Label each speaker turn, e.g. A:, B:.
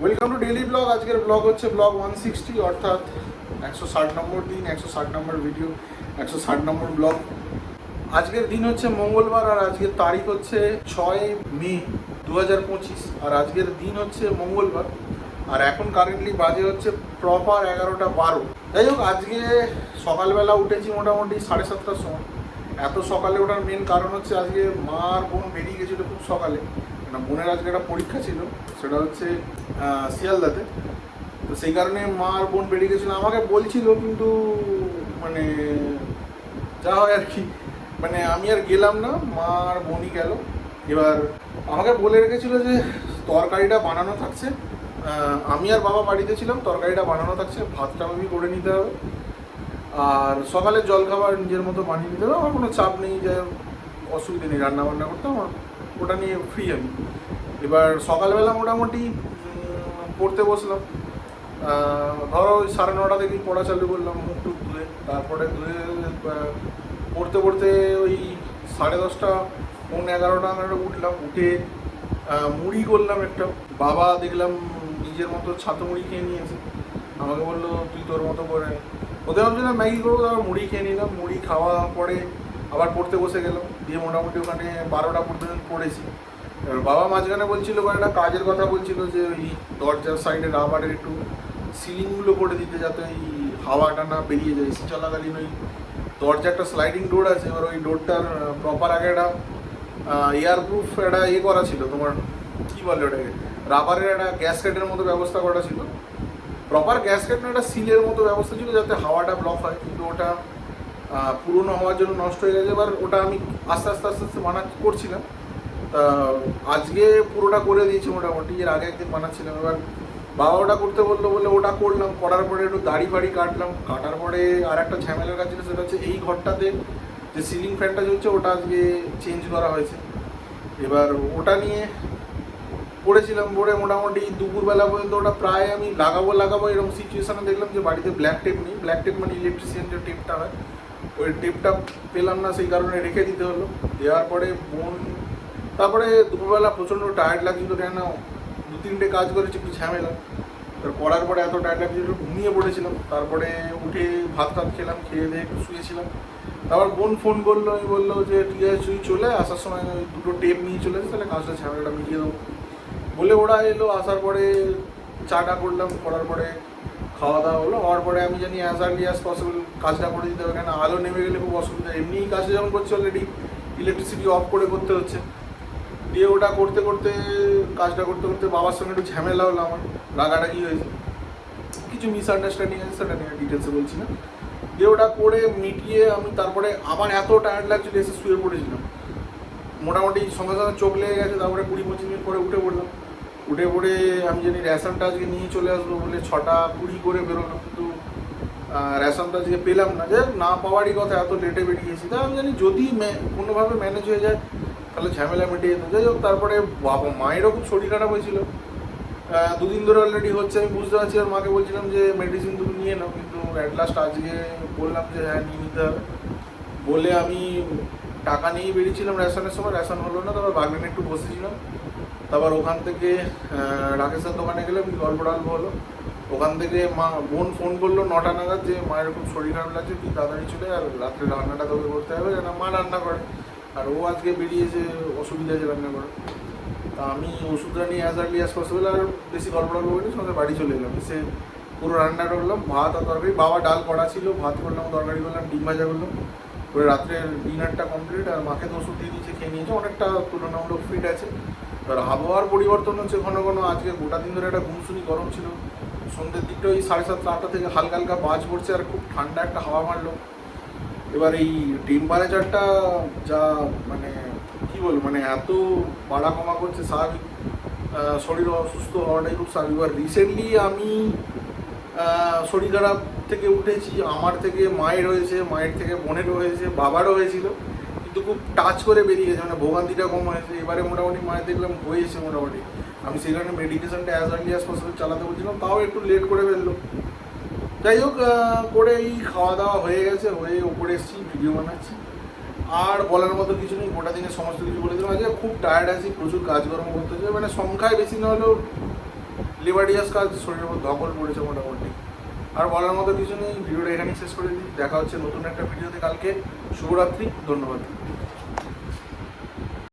A: Welcome to daily blog. আজকের blog হচ্ছে blog 160, অর্থাৎ 160 নম্বর দিন, 160 নম্বর ভিডিও, 160 নম্বর ব্লগ। আজকের দিন হচ্ছে মঙ্গলবার আর আজকের তারিখ হচ্ছে 6 মে 2025, আর আজকের দিন হচ্ছে মঙ্গলবার। আর এখন কারেন্টলি বাজে হচ্ছে প্রপার 11:12। যাই হোক, আজকে সকালবেলা উঠেছি মোটামুটি 7:30টার সময়। এত সকালে ওঠার মেন কারণ হচ্ছে আজকে মা আর বোন বেরিয়ে গেছিলো খুব সকালে। না, বোনের আজকে একটা পরীক্ষা ছিল, সেটা হচ্ছে শিয়ালদাতে। তো সেই কারণে মা আর বোন বেরিয়ে গেছিলো, আমাকে বলছিল, কিন্তু মানে যা হয় আর কি, মানে আমি আর গেলাম না, মা আর বোনই গেল। এবার আমাকে বলে রেখেছিল যে তরকারিটা বানানো থাকছে, আমি আর বাবা বাড়িতে ছিলাম, তরকারিটা বানানো থাকছে, ভাতটা আমি করে নিতে হবে, আর সকালে জলখাবার নিজের মতো বানিয়ে নিতে হবে। আমার কোনো চাপ নেই, যে অসুবিধা নেই, রান্না বান্না করতে আমার ওটা নিয়ে ফ্রি আমি। এবার সকালবেলা মোটামুটি পড়তে বসলাম, ধরো 9:30 থেকেই পড়া চালু করলাম, মুখ টুক ধুয়ে, তারপরে ধুয়ে পড়তে পড়তে ওই 10:30, 11:15 উঠলাম। উঠে মুড়ি করলাম একটা, বাবা দেখলাম নিজের মতো ছাতু মুড়ি খেয়ে নিয়েছে, আমাকে বললো তুই তোর মতো করে। ওদের ভাবছিলাম ম্যাগি করবো, তারপর মুড়ি খেয়ে নিলাম। মুড়ি খাওয়া পরে আবার পড়তে বসে গেলাম, দিয়ে মোটামুটি ওখানে 12টা পর্যন্ত পড়েছি। এবার বাবা মাঝখানে বলছিল, একটা কাজের কথা বলছিল, যে ওই দরজার সাইডে রাবারের একটু সিলিংগুলো করে দিতে, যাতে ওই হাওয়াটা না বেরিয়ে যায় এসি চলাকালীন। ওই দরজা একটা স্লাইডিং ডোর আছে, এবার ওই ডোরটার প্রপার আগে একটা এয়ারপ্রুফ একটা করা ছিল, তোমার কী বলে ওটাকে, রাবারের একটা গ্যাসকেটের মতো ব্যবস্থা করা ছিল। প্রপার গ্যাসকেট না, একটা সিলের মতো ব্যবস্থা ছিল, যাতে হাওয়াটা ব্লক হয়, কিন্তু ওটা পুরনো হওয়ার জন্য নষ্ট হয়ে গেছে। এবার ওটা আমি আস্তে আস্তে আস্তে আস্তে করছিলাম। আজকে পুরোটা করে দিয়েছি মোটামুটি, এর আগে একদিন বানাচ্ছিলাম। এবার বাবা ওটা করতে বললো বলে ওটা করলাম, করার পরে একটু দাড়ি ফাড়ি কাটলাম, কাটার পরে আর একটা ঝামেলার কাজ ছিল, সেটা হচ্ছে এই ঘরটাতে যে সিলিং ফ্যানটা চলছে ওটা আজকে চেঞ্জ করা হয়েছে। এবার ওটা নিয়ে পড়েছিলাম, পড়ে মোটামুটি দুপুরবেলা পর্যন্ত ওটা প্রায় আমি লাগাবো এরকম সিচুয়েশানে দেখলাম যে বাড়িতে ব্ল্যাক টেপ নেই। ব্ল্যাক টেপ মানে ইলেকট্রিশিয়ান যে টেপটা হয়, ওই টেপটা পেলাম না, সেই কারণে রেখে দিতে হলো। দেওয়ার পরে বোন, তারপরে দুপুরবেলা প্রচণ্ড টায়ার্ড লাগছিলো, কেন 2-3টে কাজ করেছি, একটু ঝামেলা। এবার করার পরে এত টায়ার্ড লাগছিল, একটু ঘুমিয়ে পড়েছিলাম। তারপরে উঠে ভাত টাত খেলাম, খেয়ে দিয়ে একটু শুয়েছিলাম। তারপর বোন ফোন করলো, আমি বললো যে ঠিক আছে তুই চলে আসার সময় ওই 2টো টেপ নিয়ে চলে আসে, তাহলে কাজটা ঝামেলাটা মিটিয়ে দেবো বলে ওরা এলো। আসার পরে চাটা করলাম, করার পরে খাওয়া দাওয়া হলো। হওয়ার পরে আমি জানি অ্যাজ আর্লি অ্যাজ পসিবল কাজটা করে দিতে হবে, কেন আলো নেমে গেলে খুব অসুবিধা। এমনিই কাজটা যেমন করছে অলরেডি ইলেকট্রিসিটি অফ করে করতে হচ্ছে। দিয়ে ওটা করতে করতে কাজটা করতে করতে বাবার সঙ্গে একটু ঝামেলা হলো, আমার রাগারাগি হয়েছে, কিছু মিসআন্ডারস্ট্যান্ডিং আছে, সেটা নিয়ে ডিটেলসে বলছি না। দিয়ে ওটা করে মিটিয়ে আমি তারপরে আবার এত টায়ার্ড লাগছিল, এসে শুয়ে পড়েছিলাম। মোটামুটি সঙ্গে সঙ্গে চোখ লেগে গেছে। তারপরে 20-25 মিনিট পরে উঠে পড়লাম। উঠে পড়ে আমি জানি রেশনটা আজকে নিয়ে চলে আসবো বলে 6:20 করে বেরোলাম, কিন্তু রেশনটা আজকে পেলাম না। যে না পাওয়ারই কথা, এত লেটে বেরিয়েছি। তাই আমি জানি যদি কোনোভাবে ম্যানেজ হয়ে যায় তাহলে ঝামেলা মিটিয়ে যেত। যাই হোক, তারপরে বাবা মায়েরও খুব শরীর খারাপ হয়েছিল, 2 দিন ধরে অলরেডি হচ্ছে, আমি বুঝতে পারছি। আর মাকে বলছিলাম যে মেডিসিন তুমি নিয়ে নাও, কিন্তু অ্যাট লাস্ট আজকে বললাম যে হ্যাঁ নিয়ে নিতে হবে বলে আমি টাকা নিয়েই বেরিয়েছিলাম রেশনের সময়। রেশন হলো না, তারপর বাগনানে একটু বসেছিলাম। তারপর ওখান থেকে রাকেশের দোকানে গেলাম, গল্প টল্প হলো। ওখান থেকে বোন ফোন করলো 9টা নাগাদ, যে মায়ের খুব শরীর খারাপ লাগছে, তুই তাড়াতাড়ি চলে, আর রাত্রে রান্নাটা তোকে করতে হবে, কেন মা রান্না করে, আর ও আজকে বেরিয়েছে, অসুবিধা আছে রান্না করা। তা আমি ওষুধটা নিয়ে অ্যাজ আর্লি অ্যাজ পসিবল, আর বেশি গল্প টল্প করি, সঙ্গে বাড়ি চলে এলাম। এসে পুরো রান্না করলাম, ভাত আর তরকারি। বাবা ডাল করা ছিল, ভাত করলাম, তরকারি করলাম, ডিম ভাজা করলাম করে রাত্রের ডিনারটা কমপ্লিট। আর মাকে তো ওষুধ দিয়ে দিয়েছে, খেয়ে নিয়েছে, অনেকটা তুলনামূলক ফিট আছে। এবার আবহাওয়ার পরিবর্তন হচ্ছে ঘন ঘন। আজকে গোটা দিন ধরে একটা গুমসুনি গরম ছিল, সন্ধ্যের দিকটা ওই 7:30-8টা থেকে হালকা হালকা বাজ পড়ছে, আর খুব ঠান্ডা একটা হাওয়া মারলো। এবার এই টেম্পারেচারটা যা মানে কী বলবো, মানে এত বাড়া কমা করছে, স্বাভাবিক শরীর অসুস্থ হওয়াটাই খুব স্বাভাবিক। এবার রিসেন্টলি আমি শরীর খারাপ থেকে উঠেছি, আমার থেকে মায়ের হয়েছে, মায়ের থেকে বোনেরও হয়েছে, বাবারও হয়েছিল, কিন্তু খুব টাচ করে বেরিয়ে গেছে, মানে ভোগান্তিটা কম হয়েছে। এবারে মোটামুটি মায়ের দেখলাম হয়েছে মোটামুটি। আমি সেই কারণে মেডিকেশনটা অ্যাজ আর্লি অ্যাজ পসিবল চালাতে বলছিলাম, তাও একটু লেট করে ফেললো। যাই হোক, করে এই খাওয়া দাওয়া হয়ে গেছে, হয়ে ওপরে এসেছি, ভিডিও বানাচ্ছি। আর বলার মতো কিছু নেই, গোটা দিনের সমস্ত কিছু বলে দিলাম। আজকে খুব টায়ার্ড আছি, প্রচুর কাজকর্ম করতে হচ্ছে, মানে সংখ্যায় বেশি না হলেও লিবারিয়াস কাজ, শরীরের উপর ধকল পড়েছে মোটামুটি। আর বলার মতো কিছু নেই, ভিডিওটা এখানেই শেষ করে দিই। দেখা হচ্ছে নতুন একটা ভিডিওতে কালকে। শুভরাত্রি, ধন্যবাদ।